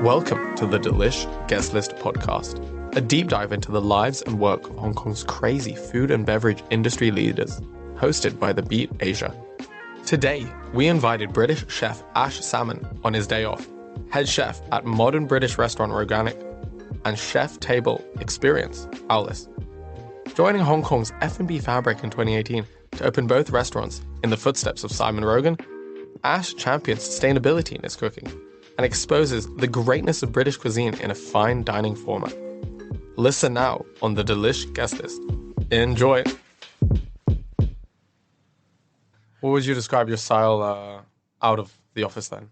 Welcome to the Delish Guestlist podcast, a deep dive into the lives and work of Hong Kong's crazy food and beverage industry leaders, hosted by the Beat Asia. Today, we invited British chef Ash Salmon on his day off, head chef at modern British restaurant Roganic, and chef table experience Aulis. Joining Hong Kong's F&B fabric in 2018 to open both restaurants in the footsteps of Simon Rogan, Ash champions sustainability in his cooking and exposes the greatness of British cuisine in a fine dining format. Listen now on the Delish Guestlist. Enjoy. What would you describe your style out of the office then?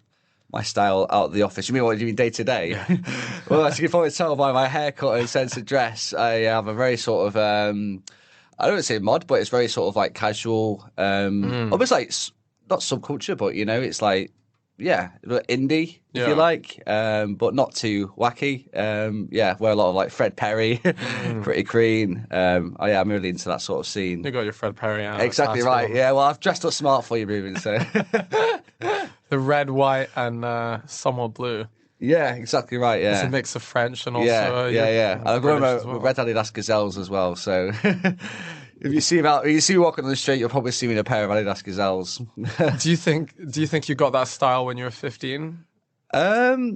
My style out of the office? You mean what do you mean day to day? Yeah. Well, as you can probably tell by my haircut and sense of dress, I have a very sort of, I don't want to say mod, but it's very sort of like casual, almost like, not subculture, but it's like, yeah, indie, if you like, but not too wacky. Wear a lot of like Fred Perry, Pretty Green. I'm really into that sort of scene. You got your Fred Perry out. Exactly right. Yeah, well, I've dressed up smart for you, Ruben. So the red, white, and somewhat blue. Yeah, exactly right. Yeah, it's a mix of French and also yeah. I've got my red Adidas Gazelles as well. So if you see me walking on the street, you'll probably see me in a pair of Adidas Gazelles. Do you think you got that style when you were 15? To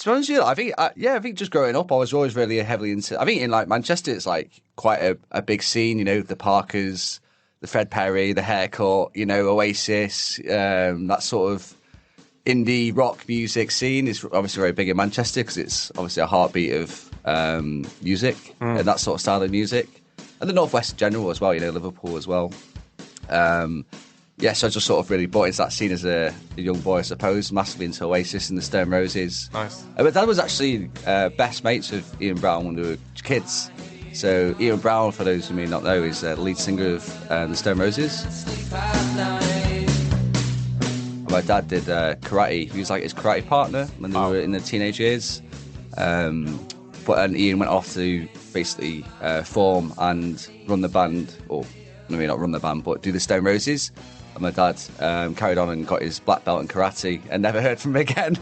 be honest with you, I think just growing up, I was always really heavily into. I think in like Manchester, it's like quite a big scene. The Parkers, the Fred Perry, the haircut. Oasis, that sort of indie rock music scene is obviously very big in Manchester because it's obviously a heartbeat of music and that sort of style of music. And the Northwest in general as well, Liverpool as well. So I just sort of really bought into that scene as a young boy, I suppose, massively into Oasis and the Stone Roses. Nice. My dad was actually best mates with Ian Brown when they were kids. So Ian Brown, for those who may not know, is the lead singer of the Stone Roses. My dad did karate. He was like his karate partner when they were in their teenage years. But Ian went off to basically form and run the band, or maybe not run the band, but do the Stone Roses. And my dad carried on and got his black belt in karate and never heard from him again.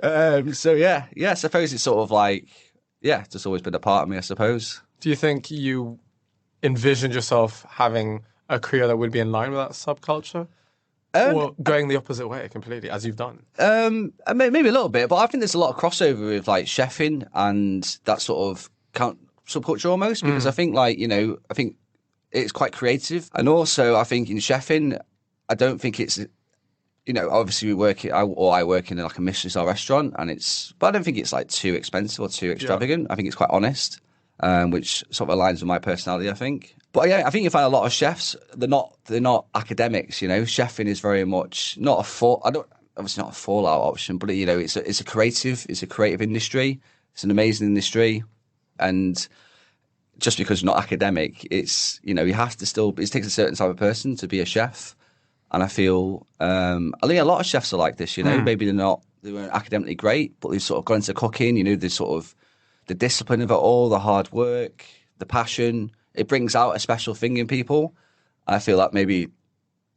I suppose it's sort of like, just always been a part of me, I suppose. Do you think you envisioned yourself having a career that would be in line with that subculture? Or going the opposite way completely, as you've done? Maybe a little bit, but I think there's a lot of crossover with like chefing and that sort of subculture almost, because I think I think it's quite creative. And also I think in chefing, I don't think it's, obviously I work in like a Michelin Star restaurant but I don't think it's like too expensive or too extravagant. I think it's quite honest, which sort of aligns with my personality, I think. But I think you find a lot of chefs, they're not academics, Chefing is very much obviously not a fallout option, but it's a creative industry. It's an amazing industry. And just because you're not academic, it's, you have to still, it takes a certain type of person to be a chef. And I feel, I think a lot of chefs are like this, maybe they weren't academically great, but they've sort of gone into cooking, the sort of, the discipline of it all, the hard work, the passion. It brings out a special thing in people. I feel like maybe,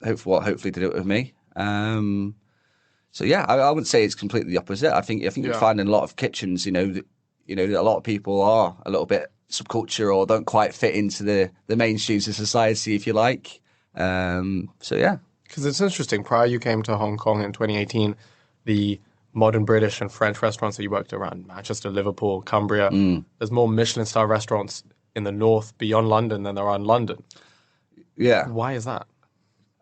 hopefully did it with me. I wouldn't say it's completely the opposite. I think you find in a lot of kitchens, that a lot of people are a little bit subculture or don't quite fit into the mainstreams of society, if you like. Because it's interesting. Prior you came to Hong Kong in 2018, the modern British and French restaurants that you worked around, Manchester, Liverpool, Cumbria, there's more Michelin Star restaurants in the north beyond London than there are in London. Yeah. Why is that?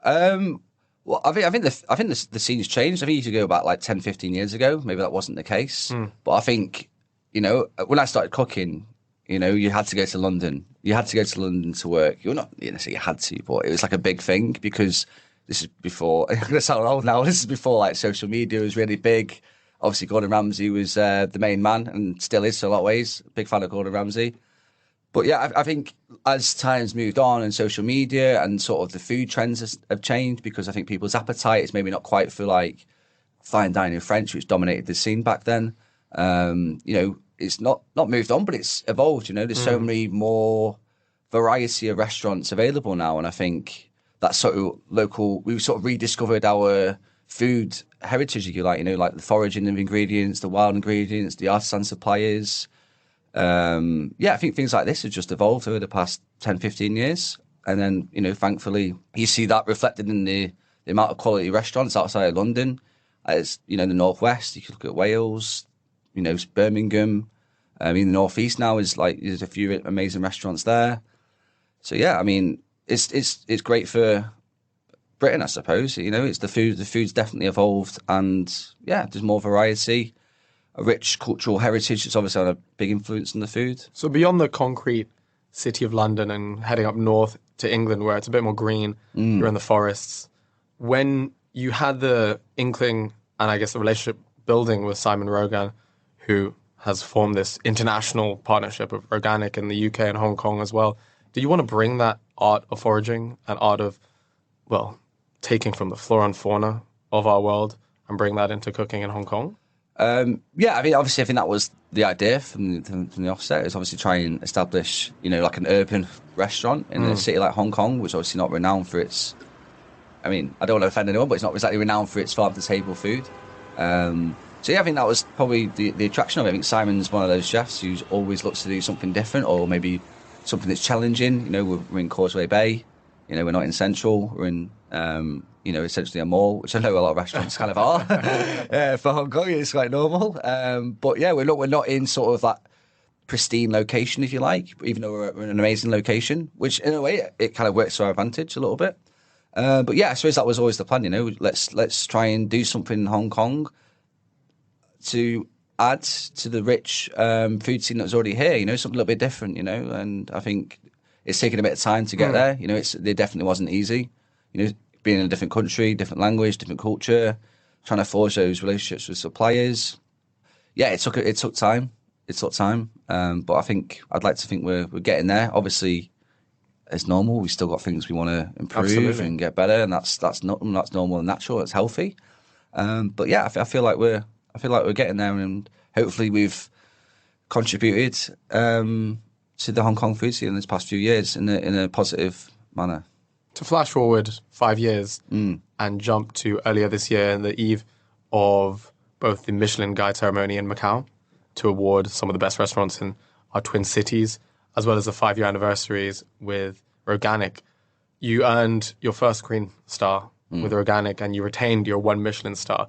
Well, I think the scene's changed. I think you go back like 10, 15 years ago, maybe that wasn't the case. But I think, when I started cooking, you had to go to London. You had to go to London to work. You're not, say you had to, but it was like a big thing because this is before, I'm going to sound old now, this is before like social media was really big. Obviously, Gordon Ramsay was the main man and still is in a lot of ways. Big fan of Gordon Ramsay. But I think as time's moved on and social media and sort of the food trends have changed because I think people's appetite is maybe not quite for like fine dining French, which dominated the scene back then. It's not moved on, but it's evolved. There's so many more variety of restaurants available now. And I think that sort of local, we've sort of rediscovered our food heritage, if you like, like the foraging of ingredients, the wild ingredients, the artisan suppliers. I think things like this have just evolved over the past 10, 15 years. And then, thankfully, you see that reflected in the amount of quality restaurants outside of London. As, the Northwest, you could look at Wales, Birmingham. The Northeast now there's a few amazing restaurants there. So, yeah, I mean, it's great for Britain, I suppose. It's the food. The food's definitely evolved, and yeah, there's more variety, a rich cultural heritage. It's obviously had a big influence on the food. So beyond the concrete city of London and heading up north to England, where it's a bit more green, you're in the forests. When you had the inkling and I guess the relationship building with Simon Rogan, who has formed this international partnership of Roganic in the UK and Hong Kong as well, do you want to bring that art of foraging and art of, well, taking from the flora and fauna of our world and bring that into cooking in Hong Kong? Obviously, I think that was the idea from the offset. Is obviously try and establish, like an urban restaurant in a city like Hong Kong, which is obviously not renowned for its. I mean, I don't want to offend anyone, but it's not exactly renowned for its farm-to-table food. I think that was probably the attraction of it. I think Simon's one of those chefs who always looks to do something different, or maybe something that's challenging. We're in Causeway Bay. We're not in Central. We're in, essentially a mall, which I know a lot of restaurants kind of are. For Hong Kong, it's quite normal. But yeah, we're not in sort of that pristine location, if you like, even though we're in an amazing location, which in a way it kind of works to our advantage a little bit. But yeah, I suppose that was always the plan. Let's try and do something in Hong Kong to add to the rich food scene that's already here. Something a little bit different. And I think it's taken a bit of time to get there. It definitely wasn't easy. Being in a different country, different language, different culture, trying to forge those relationships with suppliers. Yeah, it took time. It took time. But I'd like to think we're getting there. Obviously, as normal, we've still got things we want to improve and get better, and that's normal and natural. It's healthy. But yeah, I feel like we're getting there, and hopefully we've contributed to the Hong Kong food scene in this past few years in a positive manner. To flash forward 5 years and jump to earlier this year in the eve of both the Michelin Guide ceremony in Macau to award some of the best restaurants in our twin cities, as well as the 5-year anniversaries with Roganic. You earned your first Green Star with Roganic and you retained your 1 Michelin star.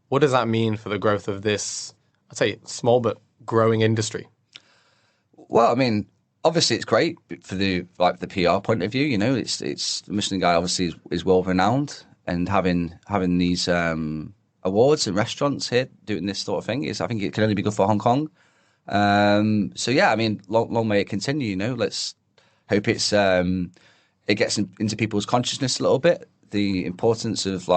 What does that mean for the growth of this, I'd say, small but growing industry? Well, I mean, obviously it's great for the PR point of view. It's the Michelin Guide obviously is well renowned, and having these awards and restaurants here doing this sort of thing I think it can only be good for Hong Kong. So yeah, I mean, long may it continue. Let's hope it gets into people's consciousness a little bit. The importance of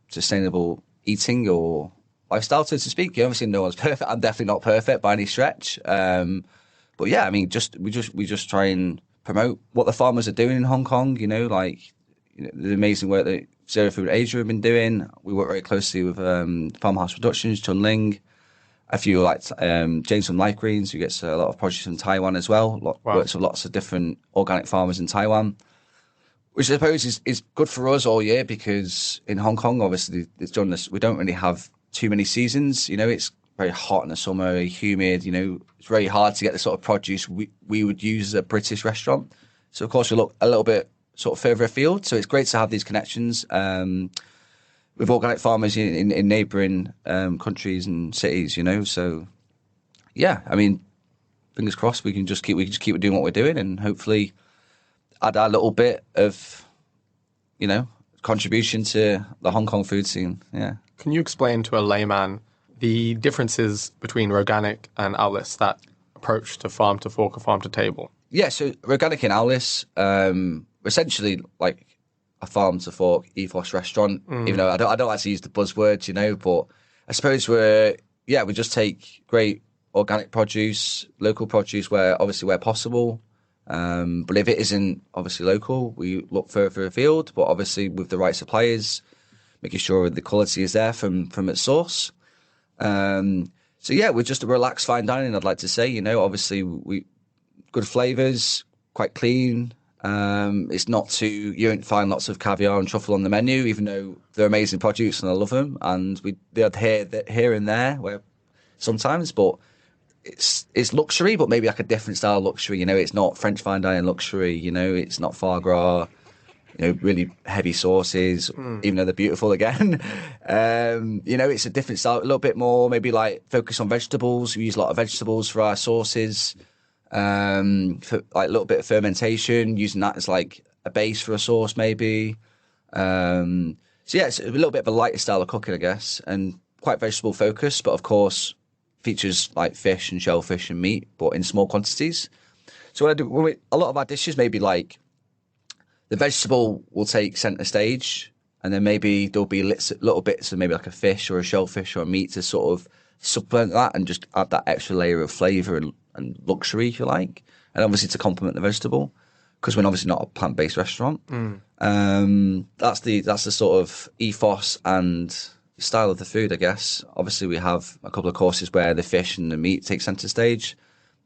sustainable eating or lifestyle, so to speak. Obviously, no one's perfect. I'm definitely not perfect by any stretch. But yeah, I mean, we just try and promote what the farmers are doing in Hong Kong. The amazing work that Zero Food Asia have been doing. We work very closely with Farmhouse Productions, Chun Ling. A few James from Life Greens, who gets a lot of produce from Taiwan as well. Works with lots of different organic farmers in Taiwan, which I suppose is good for us all year, because in Hong Kong, obviously, we don't really have too many seasons. It's very hot in the summer, very humid. It's very hard to get the sort of produce we would use as a British restaurant. So, of course, we look a little bit sort of further afield. So it's great to have these connections with organic farmers in neighbouring countries and cities, So, yeah, I mean, fingers crossed we can just keep doing what we're doing, and hopefully add our little bit of, contribution to the Hong Kong food scene. Yeah. Can you explain to a layman the differences between Roganic and Aulis, that approach to farm to fork or farm to table? Yeah, so Roganic and Aulis, essentially like a farm to fork ethos restaurant. Even though I don't like to use the buzzwords, but I suppose we just take great organic produce, local produce where possible. But if it isn't obviously local, we look further afield, but obviously with the right suppliers, making sure the quality is there from its source. So yeah, we're just a relaxed fine dining, I'd like to say. Obviously we good flavours, quite clean, It's not too, you won't find lots of caviar and truffle on the menu, even though they're amazing produce and I love them. And they're here and there where sometimes, but it's luxury, but maybe like a different style of luxury. You know, it's not French fine dining luxury. You know, it's not foie gras. You know, really heavy sauces, even though they're beautiful again. You know, it's a different style, a little bit more maybe like focus on vegetables. We use a lot of vegetables for our sauces. For like a little bit of fermentation, using that as like a base for a sauce maybe. So yeah, it's a little bit of a lighter style of cooking, I guess, and quite vegetable focused, but of course features like fish and shellfish and meat, but in small quantities. So what I do, a lot of our dishes maybe like the vegetable will take centre stage, and then maybe there'll be little bits of maybe like a fish or a shellfish or a meat to sort of supplement that and just add that extra layer of flavour and luxury, if you like, and obviously to complement the vegetable, because we're obviously not a plant-based restaurant. That's the sort of ethos and style of the food, I guess. Obviously, we have a couple of courses where the fish and the meat take centre stage,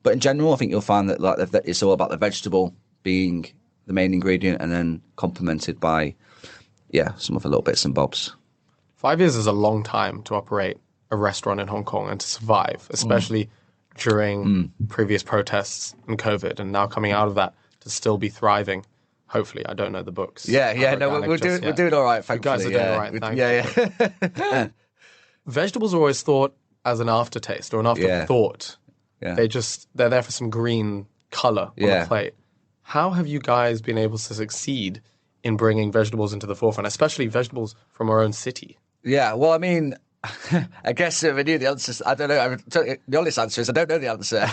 but in general, I think you'll find that like it's all about the vegetable being the main ingredient, and then complemented by some other little bits and bobs. 5 years is a long time to operate a restaurant in Hong Kong and to survive, especially during previous protests and COVID, and now coming out of that to still be thriving. Hopefully, I don't know the books. No, we're doing all right, thankfully. You guys are doing all right, thankfully. Vegetables are always thought as an aftertaste or an afterthought. Yeah. They're there for some green colour on the plate. How have you guys been able to succeed in bringing vegetables into the forefront, especially vegetables from our own city? Yeah, well, I mean, I guess if I knew the answers, I don't know. The honest answer is I don't know the answer.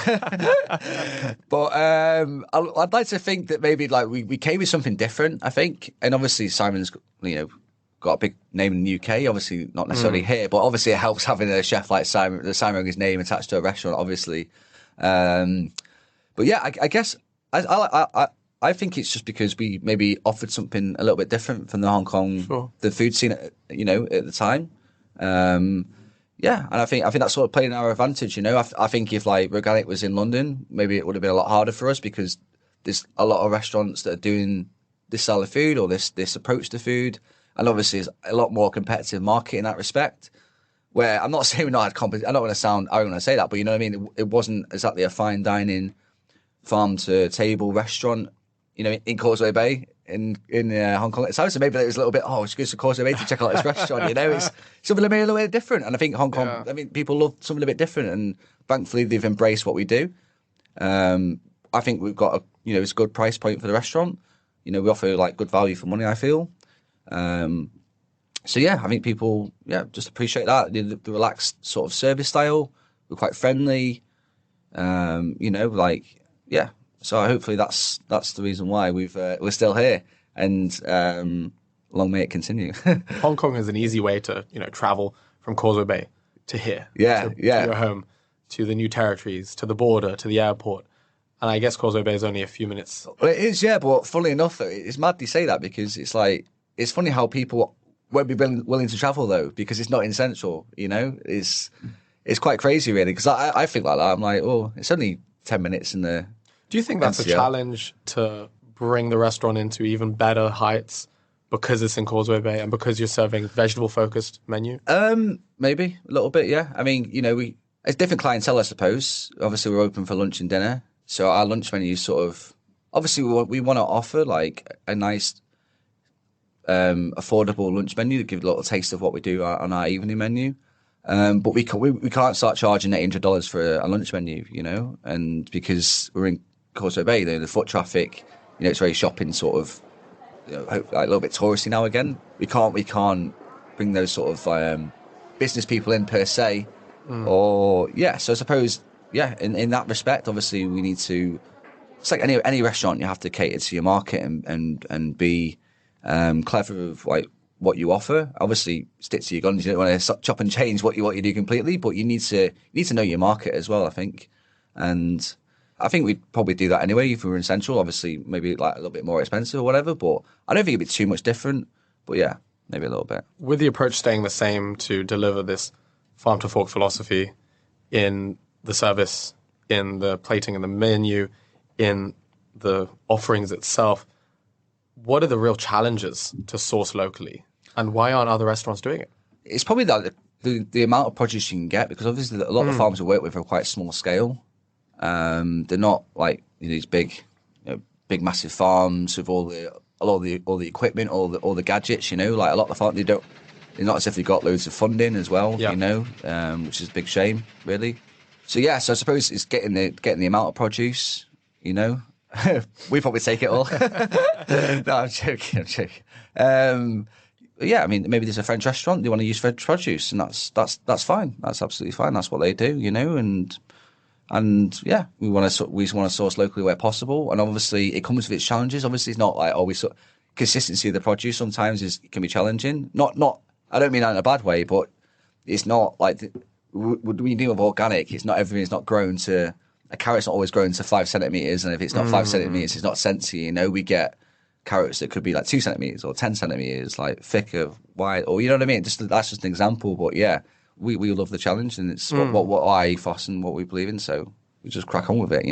But I'd like to think that maybe like we came with something different, I think. And obviously Simon's, got a big name in the UK, obviously not necessarily here, but obviously it helps having a chef like Simon, the Simon Rogan's name attached to a restaurant, obviously. But yeah, I guess I think it's just because we maybe offered something a little bit different from the Hong Kong, the food scene, at the time. And I think that's sort of played in our advantage. I think if like Roganic was in London, maybe it would have been a lot harder for us because there's a lot of restaurants that are doing this style of food or this approach to food, and obviously it's a lot more competitive market in that respect. Where I'm not saying we not had competition. I don't want to sound arrogant when I say that, but you know what I mean. It wasn't exactly a fine dining farm to table restaurant, in Causeway Bay in Hong Kong. So maybe it was a little bit, it's good to Causeway Bay to check out this restaurant, It's something maybe a little bit different. And I think Hong Kong, people love something a bit different, and thankfully they've embraced what we do. I think we've got it's a good price point for the restaurant. We offer like good value for money, I feel. So yeah, I think people just appreciate that. The relaxed sort of service style. We're quite friendly. So hopefully that's the reason why we're still here, and long may it continue. Hong Kong is an easy way to travel from Causeway Bay to here, to your home, to the new territories, to the border, to the airport, and I guess Causeway Bay is only a few minutes. Well, it is, but funnily enough, it's mad you say that because it's funny how people won't be willing to travel though because it's not in central. It's quite crazy really because I think like that. I'm like, it's only 10 minutes in the. Do you think that's a challenge to bring the restaurant into even better heights because it's in Causeway Bay and because you're serving vegetable-focused menu? Maybe a little bit, yeah. I mean, it's different clientele, I suppose. Obviously, we're open for lunch and dinner, so our lunch menu is sort of obviously we want to offer like a nice, affordable lunch menu to give a little taste of what we do on our evening menu. But we can't start charging $800 for a lunch menu, and because we're in Causeway Bay, the foot traffic, it's very shopping sort of, like a little bit touristy now again. We can't bring those sort of business people in per se, so I suppose in that respect, obviously we need to. It's like any restaurant, you have to cater to your market and be clever with like what you offer. Obviously, stick to your guns. You don't want to chop and change what you do completely, but you need to know your market as well, I think. And I think we'd probably do that anyway if we were in Central. Obviously, maybe like a little bit more expensive or whatever, but I don't think it'd be too much different. But yeah, maybe a little bit. With the approach staying the same to deliver this farm to fork philosophy in the service, in the plating and the menu, in the offerings itself, what are the real challenges to source locally, and why aren't other restaurants doing it? It's probably that the amount of produce you can get, because obviously a lot of the farms we work with are quite small scale. They're not like these big, big massive farms with all the equipment, all the gadgets. Like a lot of the farms, they're not as if they've got loads of funding as well. Which is a big shame, really. So so I suppose it's getting the amount of produce. We probably take it all. No, I'm joking. I mean, maybe there's a French restaurant, they want to use French produce, and that's fine. That's absolutely fine. That's what they do, and we want to source locally where possible. And obviously, it comes with its challenges. Obviously, it's not like always consistency of the produce. Sometimes can be challenging. Not. I don't mean that in a bad way, but it's not like when you deal with organic, it's not everything's not grown to. A carrot's not always grown to 5 centimeters, and if it's not 5 centimeters, it's not sent to you. We get carrots that could be like 2 centimeters or 10 centimeters, like thicker, wide, or you know what I mean. That's just an example, but we love the challenge, and it's what our ethos and what we believe in. So we just crack on with it,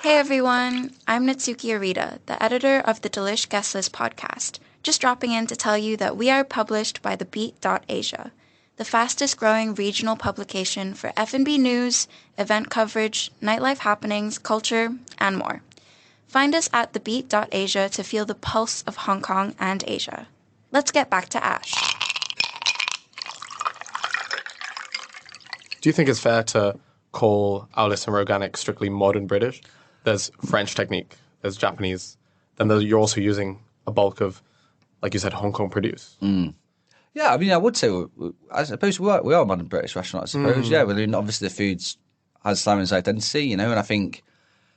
Hey everyone, I'm Natsuki Arita, the editor of the Delish Guestlist podcast. Just dropping in to tell you that we are published by the Beat.Asia, the fastest growing regional publication for F&B news, event coverage, nightlife happenings, culture, and more. Find us at thebeat.asia to feel the pulse of Hong Kong and Asia. Let's get back to Ash. Do you think it's fair to call Aulis and Roganic strictly modern British? There's French technique, there's Japanese, then you're also using a bulk of, like you said, Hong Kong produce. Yeah, I mean, I would say, I suppose we are a modern British restaurant, I suppose. Yeah, obviously the food has Simon's identity, and I think,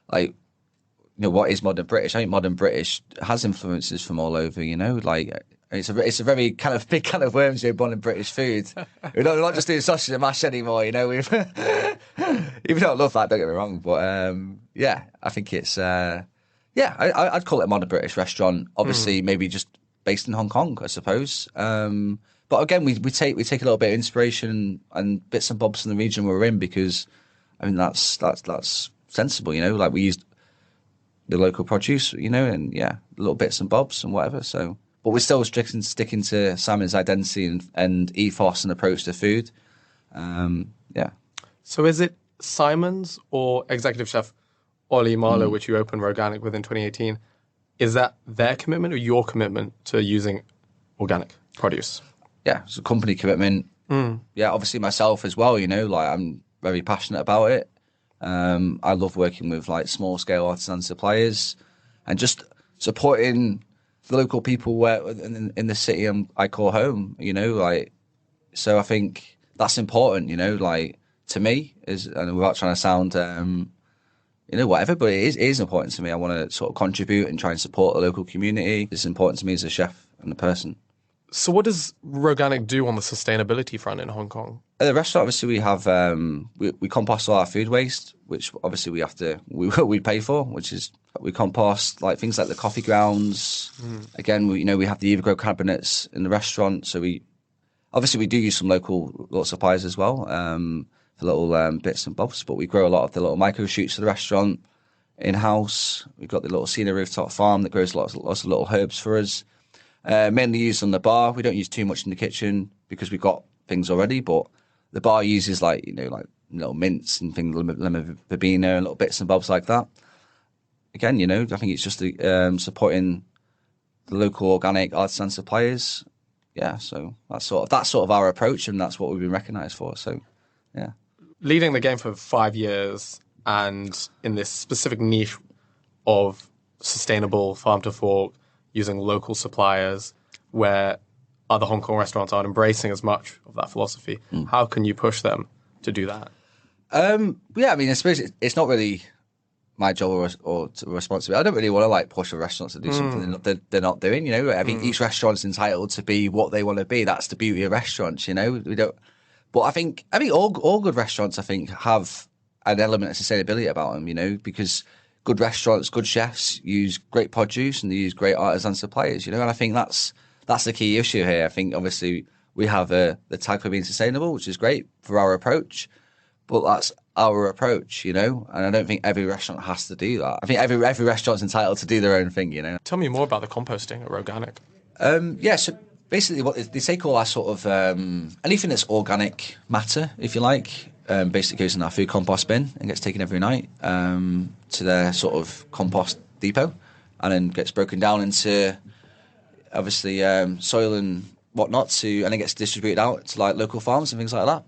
what is modern British? I think modern British has influences from all over, like, it's a very kind of big can of worms, modern British food. We're not just doing sausage and mash anymore, we've, even though I love that, don't get me wrong, but I think it's, I'd call it a modern British restaurant, obviously maybe just based in Hong Kong, I suppose. But again, we take a little bit of inspiration and bits and bobs from the region we're in, because I mean that's sensible, like we used the local produce, and little bits and bobs and whatever. So, but we're still sticking to Simon's identity and ethos and approach to food. So is it Simon's or executive chef Ollie Marlowe, which you opened Roganic with in 2018? Is that their commitment or your commitment to using organic produce? Yeah, it's a company commitment. Yeah, obviously myself as well, like I'm very passionate about it. I love working with like small scale artisan suppliers and just supporting the local people where in the city I call home, so I think that's important, like to me, and without trying to sound whatever, but it is important to me. I want to sort of contribute and try and support the local community. It's important to me as a chef and a person. So what does Roganic do on the sustainability front in Hong Kong? At the restaurant, obviously, we have we compost all our food waste, which obviously we pay for, which is we compost like things like the coffee grounds. Again, we have the Evogrow cabinets in the restaurant, so we do use some local suppliers as well. For little bits and bobs, but we grow a lot of the little micro shoots for the restaurant in-house. We've got the little Cena rooftop farm that grows lots of little herbs for us. Mainly used on the bar. We don't use too much in the kitchen because we've got things already, but the bar uses like little mints and things, lemon verbena and little bits and bobs like that. Again, I think it's just supporting the local organic artisan suppliers. Yeah, so that's sort of our approach, and that's what we've been recognised for. So, yeah. Leading the game for 5 years and in this specific niche of sustainable farm to fork, using local suppliers where other Hong Kong restaurants aren't embracing as much of that philosophy, how can you push them to do that? I mean, I suppose it's not really my job or responsibility. I don't really want to push the restaurants to do something they're not doing. I think each restaurant's entitled to be what they want to be. That's the beauty of restaurants. We don't. But I think all good restaurants, I think, have an element of sustainability about them, because good restaurants, good chefs use great produce and they use great artisan suppliers, and I think that's the key issue here. I think, obviously, we have the tag for being sustainable, which is great for our approach, but that's our approach, you know. And I don't think every restaurant has to do that. I think every restaurant's entitled to do their own thing, you know. Tell me more about the composting at Roganic. So basically what they take all our sort of anything that's organic matter, if you like, basically goes in our food compost bin and gets taken every night to their sort of compost depot, and then gets broken down into obviously soil and whatnot, and then gets distributed out to like local farms and things like that.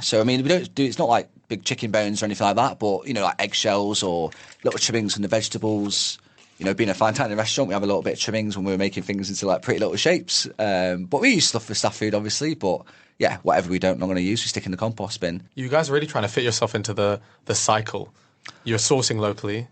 So I mean, we don't do, it's not like big chicken bones or anything like that, but you know, like eggshells or little trimmings from the vegetables. You know, being a fine dining restaurant, we have a little bit of trimmings when we were making things into like pretty little shapes. But we use stuff for staff food, obviously. But yeah, whatever we don't not going to use, we stick in the compost bin. You guys are really trying to fit yourself into the cycle. You're sourcing locally,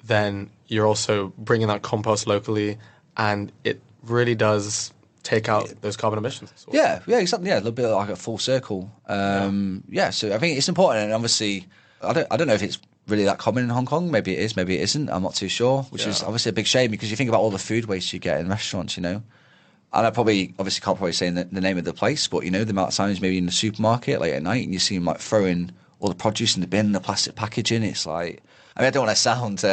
then you're also bringing that compost locally, and it really does take out those carbon emissions. Yeah, exactly. Yeah, a little bit like a full circle. So I think it's important, and obviously, I don't know if it's really that common in Hong Kong. Maybe it is, maybe it isn't. I'm not too sure, which is obviously a big shame because you think about all the food waste you get in restaurants, you know. And I obviously can't say the name of the place, but you know, the amount of times maybe in the supermarket late at night and you see them like throwing all the produce in the bin, the plastic packaging. It's like, I mean, I don't want to sound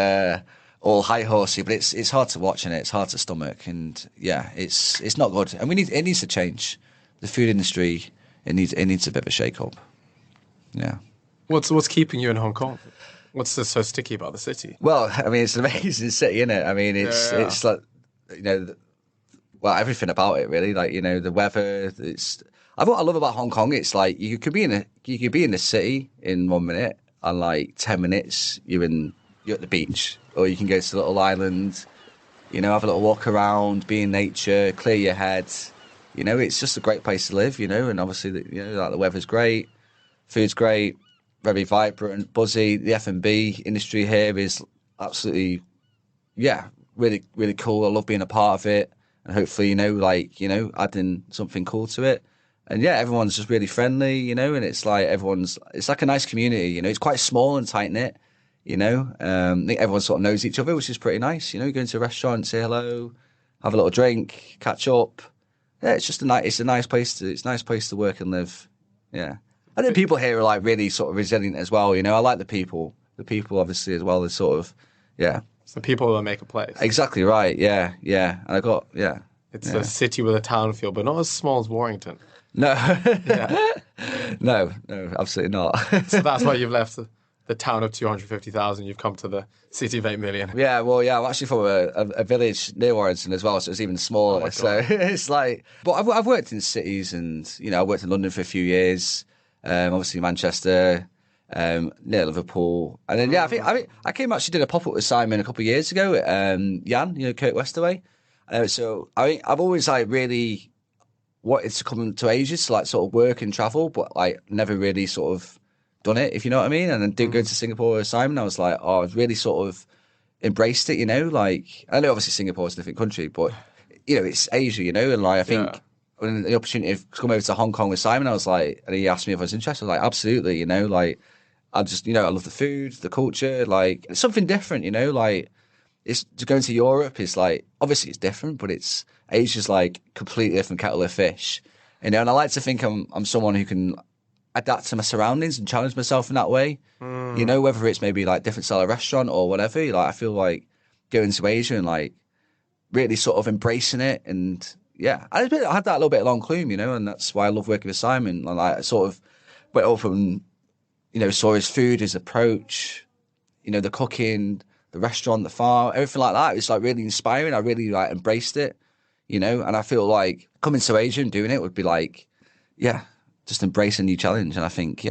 all high horsey, but it's hard to watch and it's hard to stomach, and yeah, it's not good. And it needs to change. The food industry, it needs a bit of a shake up. Yeah. What's keeping you in Hong Kong? What's so sticky about the city? Well, I mean, it's an amazing city, isn't it? I mean, it's like, you know, everything about it really. Like, you know, the weather. What I love about Hong Kong, it's like you could be in the city in 1 minute, and like 10 minutes you're at the beach, or you can go to a little island, you know, have a little walk around, be in nature, clear your head. You know, it's just a great place to live. You know, and obviously, like the weather's great, food's great. Very vibrant, buzzy. The F&B industry here is absolutely, really, really cool. I love being a part of it, and hopefully, adding something cool to it. And yeah, everyone's just really friendly, you know, and it's like it's like a nice community, you know. It's quite small and tight knit, you know. I think everyone sort of knows each other, which is pretty nice. You know, you go into a restaurant, say hello, have a little drink, catch up. Yeah, it's a nice place to work and live. Yeah. I think people here are like really sort of resilient as well. You know, I like the people. The people, obviously, as well, is sort of, It's the people that make a place. Exactly right. Yeah. And It's a city with a town feel, but not as small as Warrington. No. No, absolutely not. So that's why you've left the town of 250,000. You've come to the city of 8 million. Yeah, well, I'm actually from a village near Warrington as well, so it's even smaller. Oh so it's like, but I've worked in cities, and you know, I worked in London for a few years. Obviously Manchester, near Liverpool, and then I came actually did a pop up with Simon a couple of years ago at Yan, you know, Kirk Westaway. So I've always like really wanted to come to Asia to like sort of work and travel, but like never really sort of done it, if you know what I mean. And then did go to Singapore with Simon. I was like, I really sort of embraced it, you know. Like I know obviously Singapore is a different country, but you know, it's Asia, you know, and like I think. When the opportunity to come over to Hong Kong with Simon, I was like, and he asked me if I was interested. I was like, absolutely, you know, like, I just, you know, I love the food, the culture, like, it's something different, you know, like, it's going to Europe is like, obviously it's different, but Asia's like completely different kettle of fish, you know, and I like to think I'm someone who can adapt to my surroundings and challenge myself in that way, you know, whether it's maybe like different style of restaurant or whatever, like, I feel like going to Asia and like really sort of embracing it. And yeah, I had that little bit of long clume, you know, and that's why I love working with Simon. And I sort of went up and, you know, saw his food, his approach, you know, the cooking, the restaurant, the farm, everything like that. It's like really inspiring. I really like embraced it, you know, and I feel like coming to Asia and doing it would be like, just embrace a new challenge. And I think,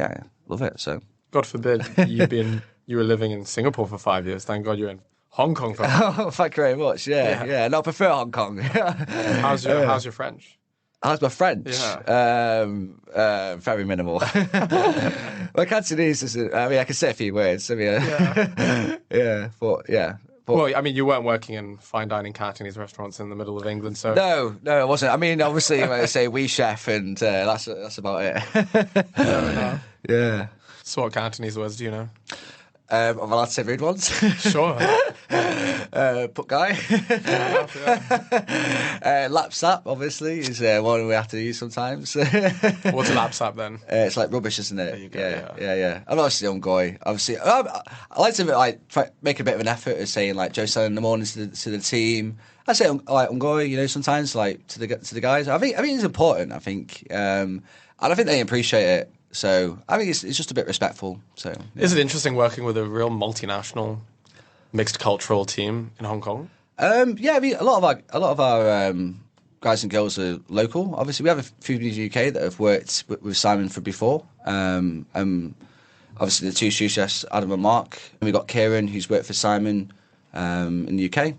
love it. So God forbid you were living in Singapore for 5 years. Thank God you're in Hong Kong for Oh, thank you very much. Yeah. No, I prefer Hong Kong. How's your French? How's my French? Very minimal. My Cantonese isn't. I mean, I can say a few words. I mean, Well, I mean, you weren't working in fine dining Cantonese restaurants in the middle of England, so no, I wasn't. I mean, obviously, when I say we chef, and that's about it. Fair enough. Yeah. So, what Cantonese words do you know? I'm allowed to say rude ones. Sure. Put guy. Lapsap, obviously, is one we have to use sometimes. What's a lapsap then? It's like rubbish, isn't it? There you go, yeah. I'm obviously young guy. Obviously, I like to try make a bit of an effort of saying like Joe Sell in the morning to the team. I say like ungoy, sometimes like to the guys. I think it's important. I think, and I think they appreciate it. So I think it's just a bit respectful. So Is it interesting working with a real multinational, mixed cultural team in Hong Kong? Yeah, I mean, a lot of our guys and girls are local. Obviously, we have a few in the UK that have worked with Simon for before. Obviously, the two sous chefs, Adam and Mark. And we've got Kieran, who's worked for Simon in the UK.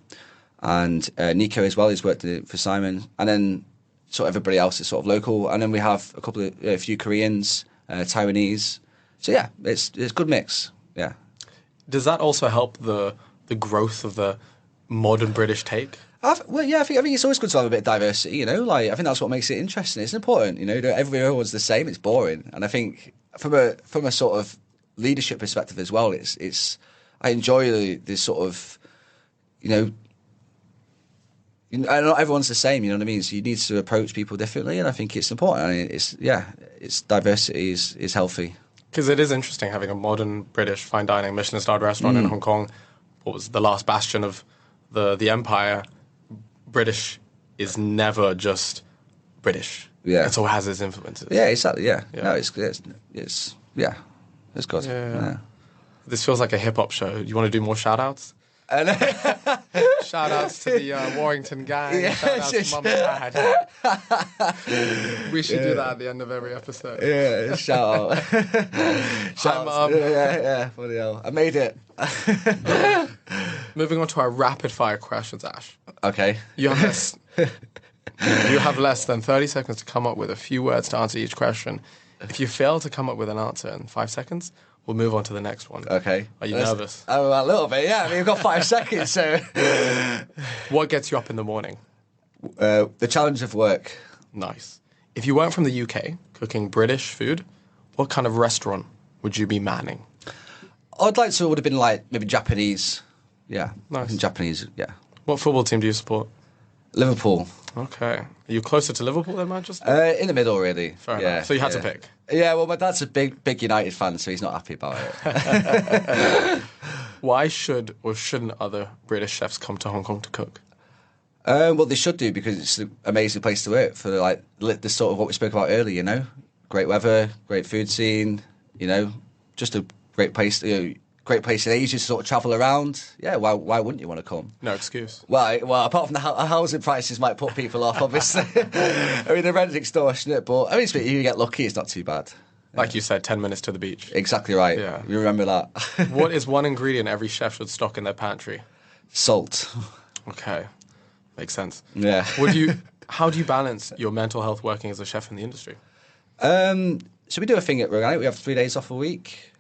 And Nico as well, who's worked for Simon. And then sort of everybody else is sort of local. And then we have a few Koreans, Taiwanese. So yeah, it's a good mix. Yeah. Does that also help the growth of the modern British take? I think it's always good to have a bit of diversity. Like I think that's what makes it interesting. It's important. Everyone's the same. It's boring. And I think from a sort of leadership perspective as well, it's I enjoy the sort of not everyone's the same, you know what I mean? So you need to approach people differently, and I think it's important. I mean, it's diversity is healthy. Because it is interesting having a modern British fine dining Michelin starred restaurant in Hong Kong. What was the last bastion of the empire? British is never just British. Yeah, it all has its influences. Yeah, exactly. Yeah, yeah. No, it's good. Yeah. This feels like a hip hop show. You want to do more shout outs? Shout outs to the Warrington gang. Yeah, shout outs to Mum and Dad. We should do that at the end of every episode. Yeah, shout out. Hi, Mum. Yeah, bloody hell. I made it. Moving on to our rapid fire questions, Ash. Okay. You have less than 30 seconds to come up with a few words to answer each question. If you fail to come up with an answer in 5 seconds, we'll move on to the next one. Okay. Are you nervous? Oh, a little bit, yeah. I mean, we've got 5 seconds, so... What gets you up in the morning? The challenge of work. Nice. If you weren't from the UK, cooking British food, what kind of restaurant would you be manning? Would have been like maybe Japanese. Yeah. Nice. I think Japanese, yeah. What football team do you support? Liverpool. Okay. Are you closer to Liverpool than Manchester? In the middle, really. Fair enough. So you had to pick. Yeah, well, my dad's a big United fan, so he's not happy about it. Why should or shouldn't other British chefs come to Hong Kong to cook? Well, they should do, because it's an amazing place to work for like the sort of what we spoke about earlier. Great weather, great food scene. Just a great place. Great place in Asia to sort of travel around. Yeah, why wouldn't you want to come? No excuse. Well, apart from the housing prices might put people off, obviously. I mean, the rent's extortionate, but I mean, if you get lucky, it's not too bad. Like you said, 10 minutes to the beach. Exactly right. Yeah. You remember that. What is one ingredient every chef should stock in their pantry? Salt. Okay. Makes sense. Yeah. How do you balance your mental health working as a chef in the industry? So we do a thing at Roganic. We have 3 days off a week.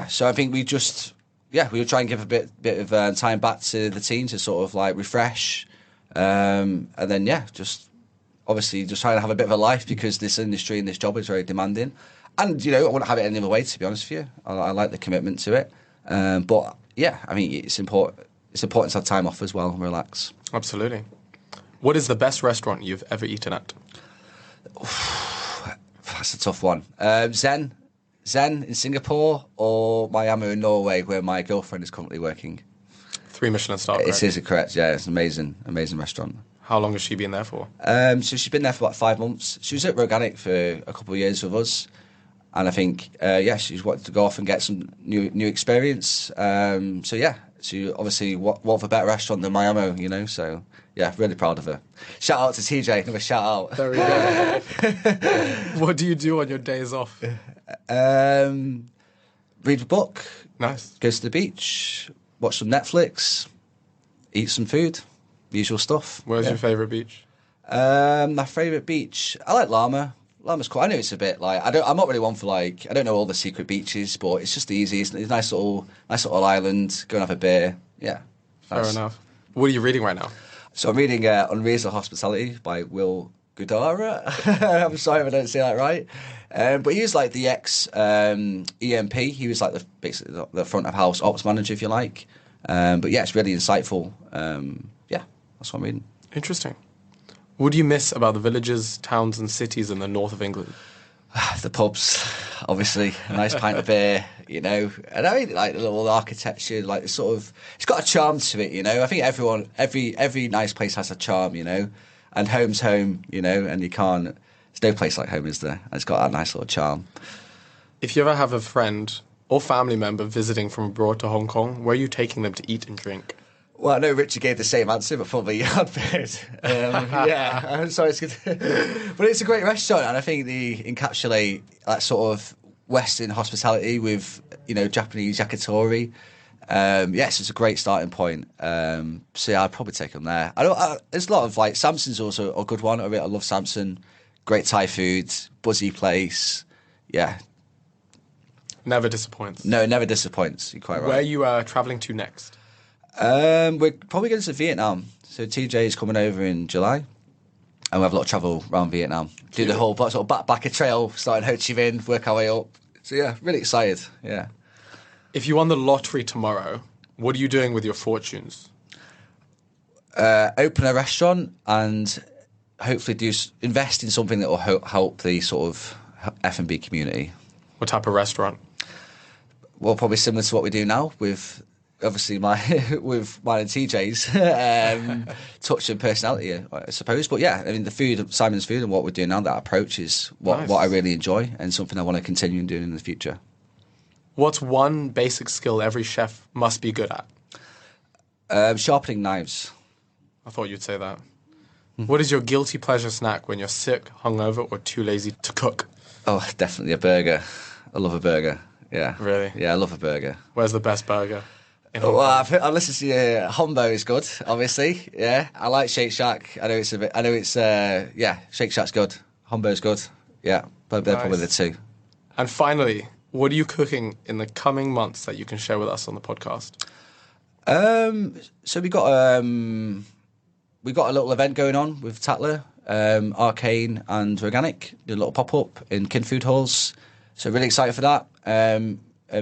So I think we will try and give a bit of time back to the team to sort of like refresh, and then just obviously just trying to have a bit of a life, because this industry and this job is very demanding, and I wouldn't have it any other way, to be honest with you. I like the commitment to it, but yeah, I mean it's important. It's important to have time off as well and relax. Absolutely. What is the best restaurant you've ever eaten at? That's a tough one. Zen in Singapore, or Miami in Norway, where my girlfriend is currently working. 3 Michelin Star, correct? It is correct, yeah. It's an amazing restaurant. How long has she been there for? So she's been there for about 5 months. She was at Roganic for a couple of years with us. And I think, she's wanted to go off and get some new experience. She obviously, what of a better restaurant than Miami, so... Yeah, really proud of her. Shout out to TJ, another shout out. There we go. What do you do on your days off? Read a book. Nice. Go to the beach, watch some Netflix, eat some food, the usual stuff. Where's your favourite beach? My favourite beach, I like Lama. Lama's cool. I know it's a bit like I'm not really one for I don't know all the secret beaches, but it's just easy. It's a nice little island. Go and have a beer. Yeah. Fair enough. What are you reading right now? So I'm reading Unreasonable Hospitality by Will Gudara. I'm sorry if I don't say that right. But he was like the ex-EMP. He was like basically the front of house ops manager, if you like. But yeah, it's really insightful. Yeah, that's what I'm reading. Interesting. What do you miss about the villages, towns and cities in the north of England? The pubs, obviously, a nice pint of beer, you know, and I mean, like the little architecture, like the sort of, it's got a charm to it, you know. I think every nice place has a charm, you know, and home's home, you know, and there's no place like home, is there? And it's got that nice little charm. If you ever have a friend or family member visiting from abroad to Hong Kong, where are you taking them to eat and drink? Well, I know Richard gave the same answer, but probably Yardbird. Yeah, I'm sorry, it's good. But it's a great restaurant, and I think they encapsulate that sort of Western hospitality with, you know, Japanese yakitori. Yes, it's a great starting point. So yeah, I'd probably take them there. There's a lot of like Samson's also a good one. I love Samson. Great Thai food, buzzy place. Yeah, Never disappoints. no, it never disappoints. You're quite right. Where are you travelling to next? We're probably going to Vietnam. So TJ is coming over in July, and we have a lot of travel around Vietnam. Do the whole sort of backpacker trail, starting Ho Chi Minh, work our way up. So yeah, really excited. Yeah. If you won the lottery tomorrow, what are you doing with your fortunes? Open a restaurant and hopefully invest in something that will help the sort of F&B community. What type of restaurant? Well, probably similar to what we do now with. Obviously, with mine and TJ's touch and personality, I suppose. But yeah, I mean, the food, Simon's food, and what we're doing now, that approach is what I really enjoy and something I want to continue doing in the future. What's one basic skill every chef must be good at? Sharpening knives. I thought you'd say that. What is your guilty pleasure snack when you're sick, hungover, or too lazy to cook? Oh, definitely a burger. I love a burger. Yeah. Really? Yeah, I love a burger. Where's the best burger? Well, I listen to Hombo is good, obviously. Yeah, I like Shake Shack. Yeah, Shake Shack's good. Hombo's good. Yeah, but they're probably the two. And finally, what are you cooking in the coming months that you can share with us on the podcast? So we got a little event going on with Tatler, Arcane and Roganic. Did a little pop up in Kin Food Halls. So really excited for that.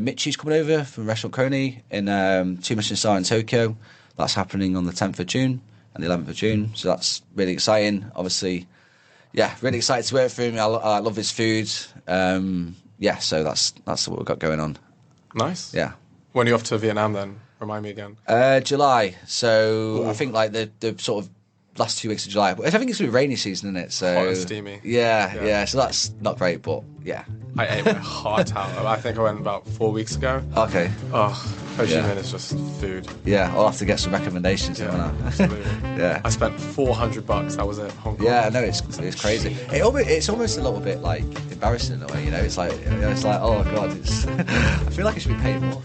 Mitchie's coming over from Restaurant Coney in 2 Michelin Star in Tokyo. That's happening on the 10th of June and the 11th of June. So that's really exciting. Obviously, yeah, really excited to work for him. I love his food. Yeah, so that's what we've got going on. Nice. Yeah. When are you off to Vietnam then? Remind me again. July. So Ooh. I think like the sort of last 2 weeks of July. I think it's going to be rainy season, isn't it? So Hot and steamy. Yeah. So that's not great, but yeah. I ate my heart out. I think I went about 4 weeks ago. Okay. Oh, Ho Chi Yeah. Minh is just food. Yeah, I'll have to get some recommendations. Yeah, Won't I? absolutely. Yeah. I spent $400. That was it. Hong Kong. Yeah, no, it's crazy. It's almost a little bit like embarrassing in a way, you know. It's like oh god, I feel like I should be paid more.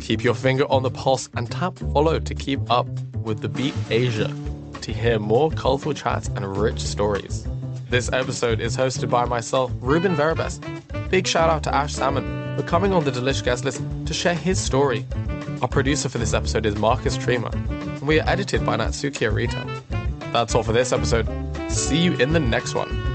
Keep your finger on the pulse and tap follow to keep up with the Beat Asia to hear more colourful chats and rich stories. This episode is hosted by myself, Ruben Verabes. Big shout out to Ash Salmon for coming on the Delish Guestlist to share his story. Our producer for this episode is Marcus Tremer, and we are edited by Natsuki Arita. That's all for this episode. See you in the next one.